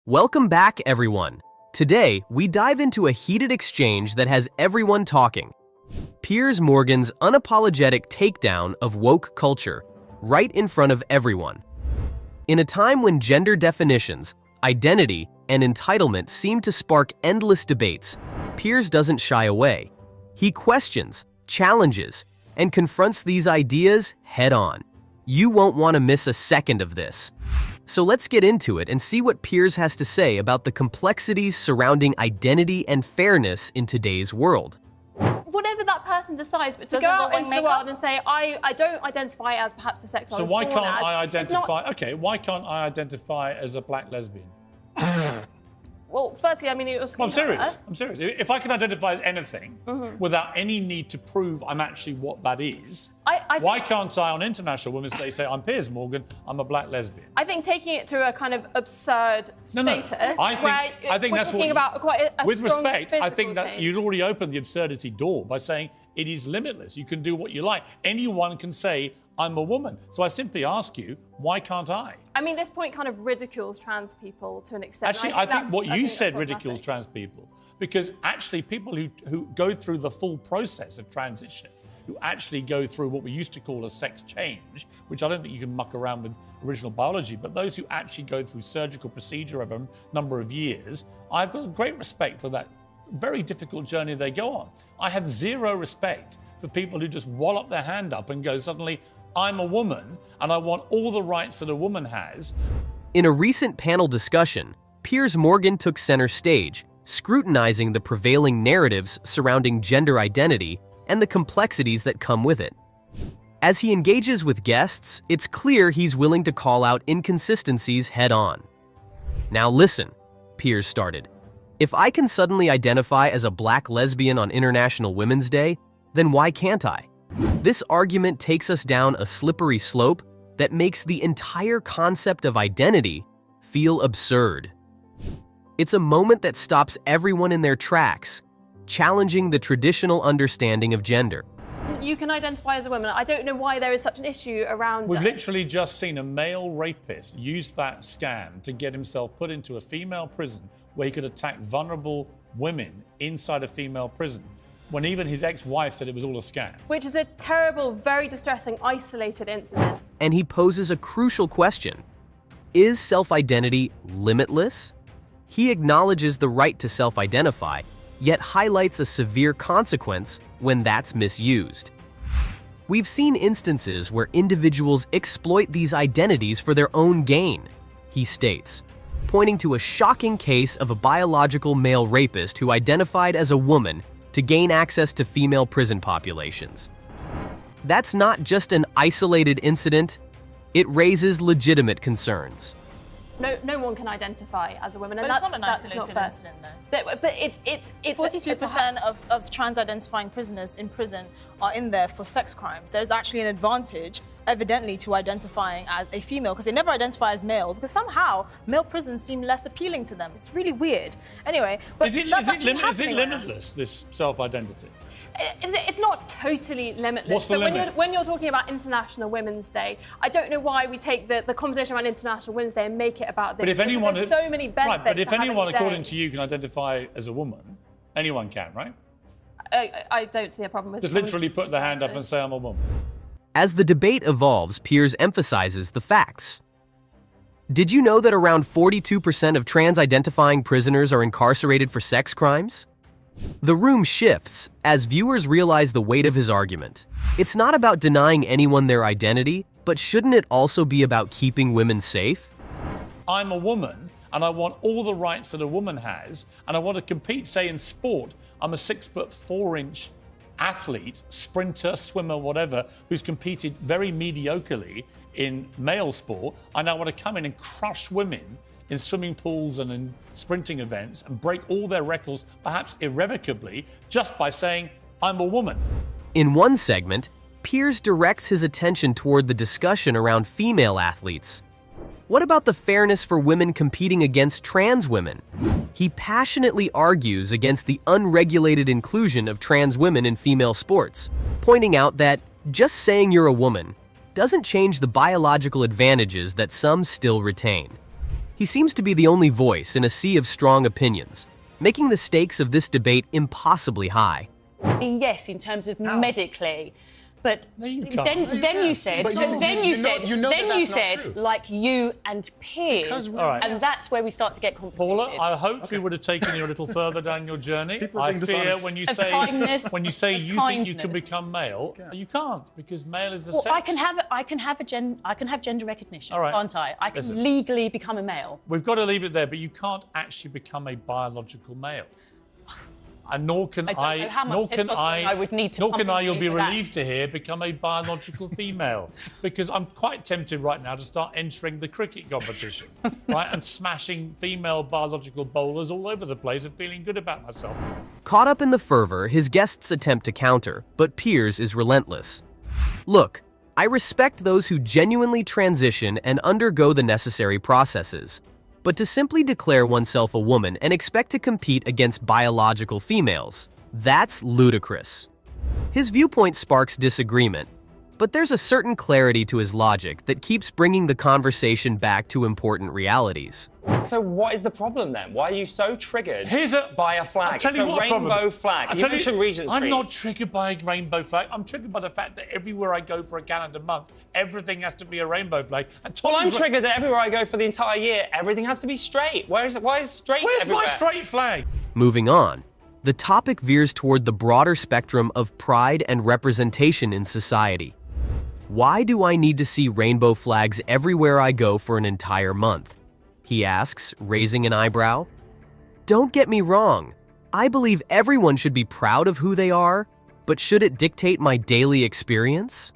Welcome back, everyone. Today, we dive into a heated exchange that has everyone talking. Piers Morgan's unapologetic takedown of woke culture, right in front of everyone. In a time when gender definitions, identity, and entitlement seem to spark endless debates, Piers doesn't shy away. He questions, challenges, and confronts these ideas head-on. You won't want to miss a second of this. So let's get into it and see what Piers has to say about the complexities surrounding identity and fairness in today's world. Whatever that person decides, but to go out into the world and say, I don't identify as perhaps the sex I was born as. So why can't I identify, why can't I identify as a black lesbian? Well, firstly, I mean, it was... I'm serious. If I can identify as anything without any need to prove I'm actually what that is, why can't I on International Women's Day say, I'm Piers Morgan, I'm a black lesbian? I think taking it to a kind of absurd status, I think we're that's talking about quite a with strong respect, I think that change. you'd already opened the absurdity door by saying it is limitless. You can do what you like. Anyone can say, I'm a woman. So I simply ask you, why can't I? I mean, this point kind of ridicules trans people to an extent. Actually, I think what you said ridicules trans people, because actually people who go through the full process of transition, who actually go through what we used to call a sex change, which I don't think you can muck around with original biology, but those who actually go through surgical procedure over a number of years, I've got great respect for that very difficult journey they go on. I have zero respect for people who just wallop their hand up and go, suddenly, I'm a woman and I want all the rights that a woman has. In a recent panel discussion, Piers Morgan took center stage, scrutinizing the prevailing narratives surrounding gender identity and the complexities that come with it. As he engages with guests, it's clear he's willing to call out inconsistencies head-on. Now listen, Piers started. If I can suddenly identify as a black lesbian on International Women's Day, then why can't I? This argument takes us down a slippery slope that makes the entire concept of identity feel absurd. It's a moment that stops everyone in their tracks, challenging the traditional understanding of gender. You can identify as a woman. I don't know why there is such an issue around We've literally just seen a male rapist use that scam to get himself put into a female prison where he could attack vulnerable women inside a female prison, when even his ex-wife said it was all a scam. Which is a terrible, very distressing, isolated incident. And he poses a crucial question. Is self-identity limitless? He acknowledges the right to self-identify, yet highlights a severe consequence when that's misused. We've seen instances where individuals exploit these identities for their own gain, he states, pointing to a shocking case of a biological male rapist who identified as a woman to gain access to female prison populations. That's not just an isolated incident, it raises legitimate concerns. No one can identify as a woman, and but that's not an isolated incident, though. But it's 42% of trans-identifying prisoners in prison are in there for sex crimes. There's actually an advantage, evidently, to identifying as a female, because they never identify as male, because somehow male prisons seem less appealing to them. It's really weird. Anyway, but is it limitless, this self-identity? It's not totally limitless. What's the limit? When you're talking about International Women's Day, I don't know why we take the conversation around International Women's Day and make it about this. But if anyone, there's so many benefits. Right, but if to anyone, having a according day. to you, can identify as a woman, anyone can, right? I don't see a problem with Just literally put the hand up and say, I'm a woman. As the debate evolves, Piers emphasizes the facts. Did you know that around 42% of trans-identifying prisoners are incarcerated for sex crimes? The room shifts as viewers realize the weight of his argument. It's not about denying anyone their identity, but shouldn't it also be about keeping women safe? I'm a woman and I want all the rights that a woman has, and I want to compete, say, in sport. I'm a 6'4" athlete, sprinter, swimmer, whatever, who's competed very mediocrely in male sport. I now want to come in and crush women in swimming pools and in sprinting events and break all their records, perhaps irrevocably, just by saying, I'm a woman. In one segment, Piers directs his attention toward the discussion around female athletes. What about the fairness for women competing against trans women? He passionately argues against the unregulated inclusion of trans women in female sports, pointing out that just saying you're a woman doesn't change the biological advantages that some still retain. He seems to be the only voice in a sea of strong opinions, making the stakes of this debate impossibly high. Yes, in terms of medically. But No, you then can't. you said, like you and Piers, and that's where we start to get complicated. Paula, I hoped we would have taken you a little further down your journey. I fear dishonest. when you Of say kindness, you of think you can kindness. become male, you can't, because male is the Well, sex. I can have gender recognition, All right. can't I? I can Listen. legally become a male. We've got to leave it there, but you can't actually become a biological male. And nor can I don't know how much testosterone I would need to nor can I, you'll compensate be for that. relieved to hear, become a biological female. Because I'm quite tempted right now to start entering the cricket competition, right? And smashing female biological bowlers all over the place and feeling good about myself. Caught up in the fervor, his guests attempt to counter, but Piers is relentless. Look, I respect those who genuinely transition and undergo the necessary processes. But to simply declare oneself a woman and expect to compete against biological females, that's ludicrous. His viewpoint sparks disagreement, but there's a certain clarity to his logic that keeps bringing the conversation back to important realities. So what is the problem then? Why are you so triggered by a flag? I'll tell It's you a what rainbow problem. flag. I'll You tell mentioned Regent Street. I'm not triggered by a rainbow flag. I'm triggered by the fact that everywhere I go for a calendar month, everything has to be a rainbow flag. And Well, I'm Tommy's triggered that everywhere I go for the entire year, everything has to be straight. Why is straight Where's everywhere? my straight flag? Moving on, the topic veers toward the broader spectrum of pride and representation in society. Why do I need to see rainbow flags everywhere I go for an entire month? He asks, raising an eyebrow. Don't get me wrong. I believe everyone should be proud of who they are, but should it dictate my daily experience?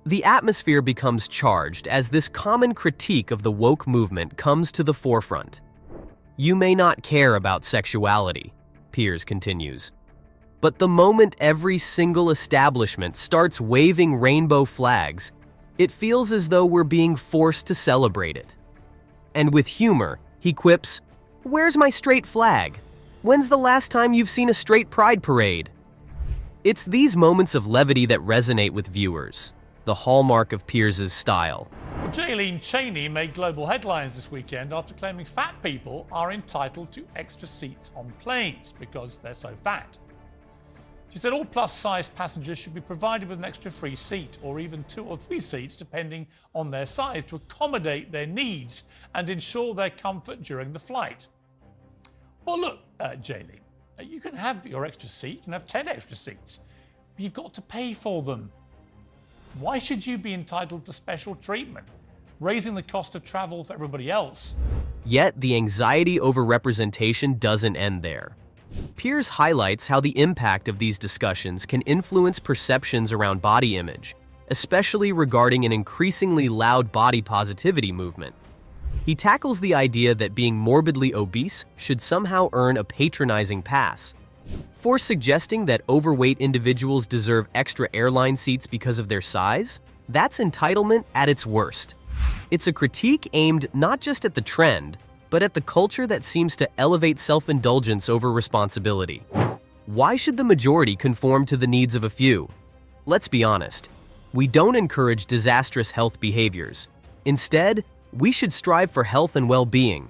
The atmosphere becomes charged as this common critique of the woke movement comes to the forefront. You may not care about sexuality, Piers continues. But the moment every single establishment starts waving rainbow flags, it feels as though we're being forced to celebrate it. And with humor, he quips, "Where's my straight flag? When's the last time you've seen a straight pride parade?" It's these moments of levity that resonate with viewers, the hallmark of Piers's style. Well, Jaylene Cheney made global headlines this weekend after claiming fat people are entitled to extra seats on planes because they're so fat. She said all plus-sized passengers should be provided with an extra free seat or even 2 or 3 seats depending on their size to accommodate their needs and ensure their comfort during the flight. Well, look, Jaylene, you can have your extra seat, you can have 10 extra seats, but you've got to pay for them. Why should you be entitled to special treatment, raising the cost of travel for everybody else? Yet the anxiety over representation doesn't end there. Piers highlights how the impact of these discussions can influence perceptions around body image, especially regarding an increasingly loud body positivity movement. He tackles the idea that being morbidly obese should somehow earn a patronizing pass, for suggesting that overweight individuals deserve extra airline seats because of their size. That's entitlement at its worst. It's a critique aimed not just at the trend, but at the culture that seems to elevate self-indulgence over responsibility. Why should the majority conform to the needs of a few? Let's be honest, we don't encourage disastrous health behaviors. Instead, we should strive for health and well-being.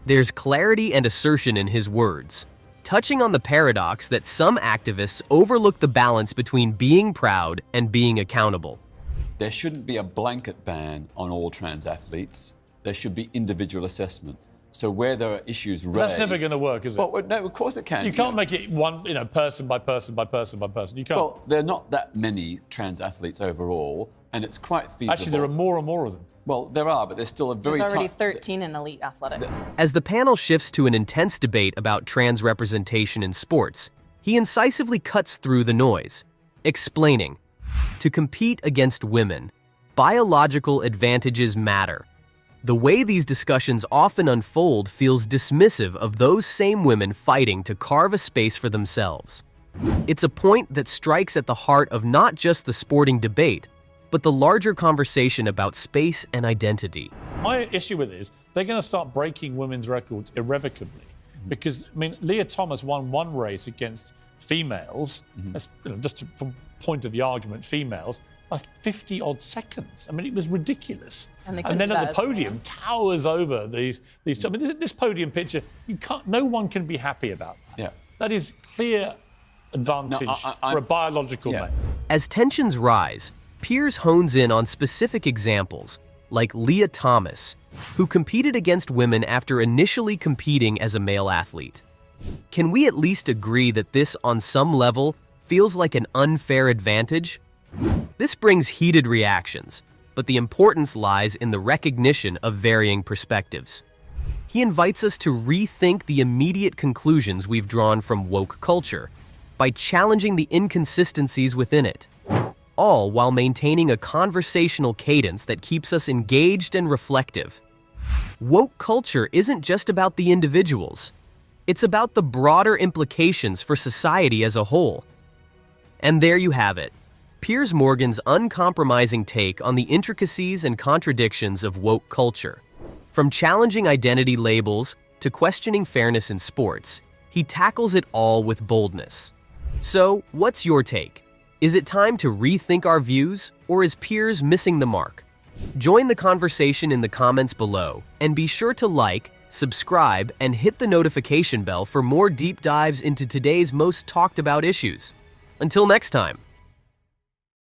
There's clarity and assertion in his words, touching on the paradox that some activists overlook the balance between being proud and being accountable. There shouldn't be a blanket ban on all trans athletes. There should be individual assessment. So where there are issues raised... That's never going to work, is it? Well, no, of course it can. You can't make it one, person by person by person by person. You can't. Well, there are not that many trans athletes overall, and it's quite feasible. Actually, there are more and more of them. Well, there are, but there's still a very... There's already 13 in elite athletics. As the panel shifts to an intense debate about trans representation in sports, he incisively cuts through the noise, explaining, to compete against women, biological advantages matter. The way these discussions often unfold feels dismissive of those same women fighting to carve a space for themselves. It's a point that strikes at the heart of not just the sporting debate, but the larger conversation about space and identity. My issue with it is they're going to start breaking women's records irrevocably. Because, Leah Thomas won one race against females, that's, just from point of the argument, females, by 50-odd seconds. I mean, it was ridiculous. And then at the podium, towers over these. I mean, this podium picture, no one can be happy about that. Yeah. That is clear advantage for a biological male. As tensions rise, Piers hones in on specific examples, like Leah Thomas, who competed against women after initially competing as a male athlete. Can we at least agree that this, on some level, feels like an unfair advantage? This brings heated reactions, but the importance lies in the recognition of varying perspectives. He invites us to rethink the immediate conclusions we've drawn from woke culture by challenging the inconsistencies within it, all while maintaining a conversational cadence that keeps us engaged and reflective. Woke culture isn't just about the individuals. It's about the broader implications for society as a whole. And there you have it, Piers Morgan's uncompromising take on the intricacies and contradictions of woke culture. From challenging identity labels to questioning fairness in sports, he tackles it all with boldness. So, what's your take? Is it time to rethink our views, or is Piers missing the mark? Join the conversation in the comments below, and be sure to like, subscribe, and hit the notification bell for more deep dives into today's most talked about issues. Until next time.